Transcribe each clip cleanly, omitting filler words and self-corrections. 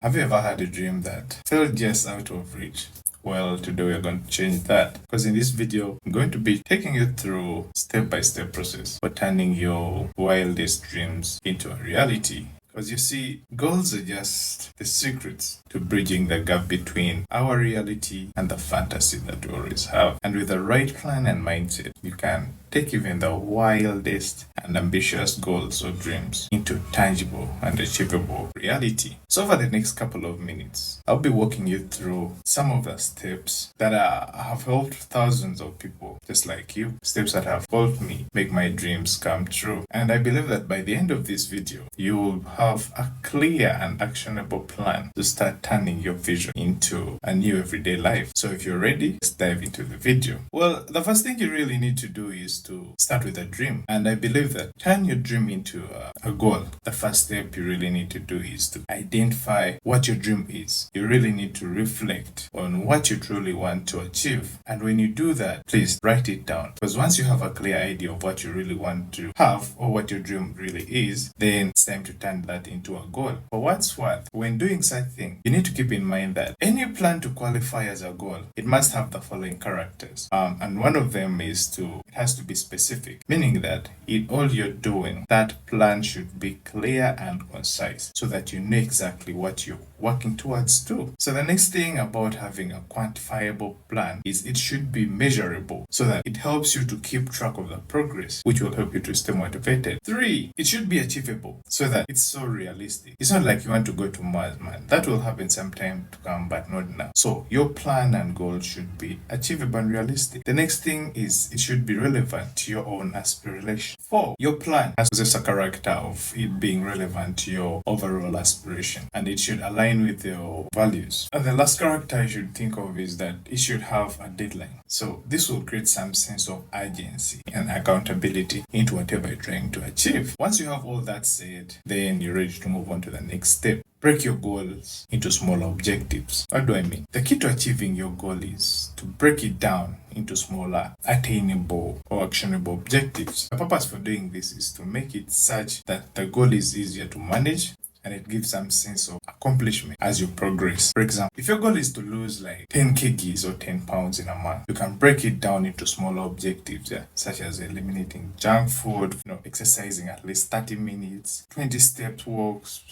Have you ever had a dream that felt just out of reach? Well, today we're going to change that because in this video, I'm going to be taking you through step-by-step process for turning your wildest dreams into a reality. Because you see, goals are just the secrets to bridging the gap between our reality and the fantasy that we always have. And with the right plan and mindset, you can take even the wildest and ambitious goals or dreams into tangible and achievable reality. So over the next couple of minutes, I'll be walking you through some of the steps that have helped thousands of people just like you, steps that have helped me make my dreams come true. And I believe that by the end of this video, you will have a clear and actionable plan to start turning your vision into a new everyday life. So if you're ready, let's dive into the video. Well, the first thing you really need to do is to start with a dream. And I believe that turn your dream into a goal. The first step you really need to do is to identify what your dream is. You really need to reflect on what you truly want to achieve. And when you do that, please write it down. Because once you have a clear idea of what you really want to have or what your dream really is, then it's time to turn that into a goal. For what's worth, when doing such thing, you need to keep in mind that any plan to qualify as a goal, it must have the following characters. And one of them is it has to be specific, meaning that in all you're doing, that plan should be clear and concise so that you know exactly what you're working towards too. So the next thing about having a quantifiable plan is it should be measurable so that it helps you to keep track of the progress, which will help you to stay motivated. 3, it should be achievable so that it's so realistic. It's not like you want to go to Mars, man. That will happen sometime to come, but not now. So your plan and goal should be achievable and realistic. The next thing is it should be relevant to your own aspiration. 4, your plan has just a character of it being relevant to your overall aspiration, and it should align with your values. And the last character you should think of is that it should have a deadline. So this will create some sense of urgency and accountability into whatever you're trying to achieve. Once you have all that said, then you're ready to move on to the next step. Break your goals into smaller objectives. What do I mean? The key to achieving your goal is to break it down into smaller, attainable or actionable objectives. The purpose for doing this is to make it such that the goal is easier to manage and it gives some sense of accomplishment as you progress. For example, if your goal is to lose like 10 kgs or 10 pounds in a month, you can break it down into smaller objectives, such as eliminating junk food, exercising at least 30 minutes, 20 step walks,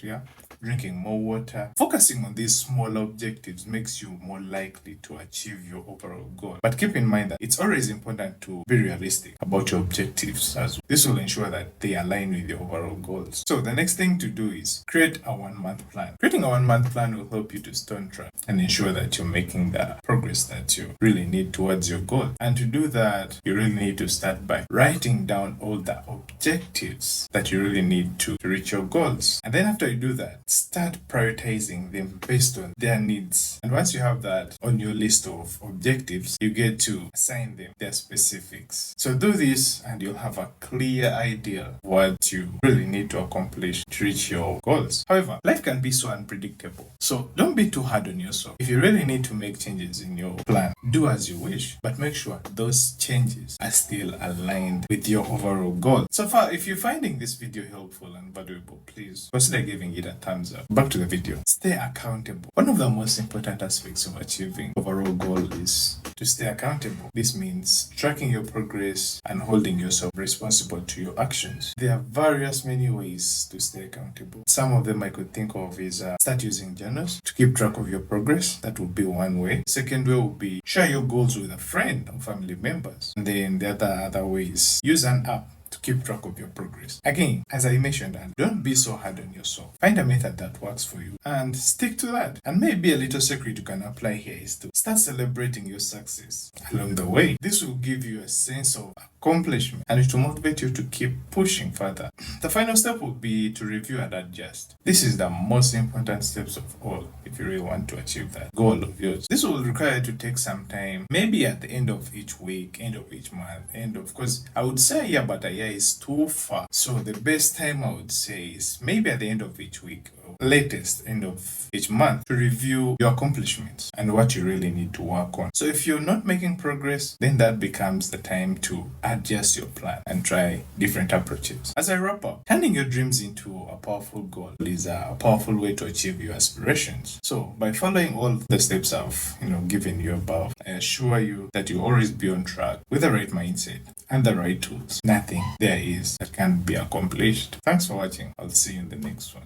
drinking more water. Focusing on these smaller objectives makes you more likely to achieve your overall goal. But keep in mind that it's always important to be realistic about your objectives as well. This will ensure that they align with your overall goals. So the next thing to do is create a 1-month plan. Creating a 1-month plan will help you to stay on track and ensure that you're making the progress that you really need towards your goal. And to do that, you really need to start by writing down all the objectives that you really need to reach your goals. And then after you do that, start prioritizing them based on their needs. And once you have that on your list of objectives, you get to assign them their specifics. So do this and you'll have a clear idea of what you really need to accomplish to reach your goals. However, life can be so unpredictable. So don't be too hard on yourself. If you really need to make changes in your plan, do as you wish, but make sure those changes are still aligned with your overall goal. So far, if you're finding this video helpful and valuable, please consider giving it a thumbs up. Back to the video. Stay accountable. One of the most important aspects of achieving overall goal is to stay accountable. This means tracking your progress and holding yourself responsible to your actions. There are many ways to stay accountable. Some of them I could think of is start using journals to keep track of your progress. That would be one way. Second way would be share your goals with a friend or family members. And then the other way is use an app to keep track of your progress. Again, as I mentioned, and don't be so hard on yourself. Find a method that works for you and stick to that. And maybe a little secret you can apply here is to start celebrating your success along the way. This will give you a sense of accomplishment and it will motivate you to keep pushing further. The final step will be to review and adjust. This is the most important steps of all if you really want to achieve that goal of yours. This will require you to take some time, maybe at the end of each week, end of each month, because I would say but a year is too far. So the best time I would say is maybe at the end of each week latest end of each month to review your accomplishments and what you really need to work on. So if you're not making progress, then that becomes the time to adjust your plan and try different approaches. As I wrap up, turning your dreams into a powerful goal is a powerful way to achieve your aspirations. So by following all the steps I've given you above, I assure you that you'll always be on track with the right mindset and the right tools. Nothing there is that can't be accomplished. Thanks for watching. I'll see you in the next one.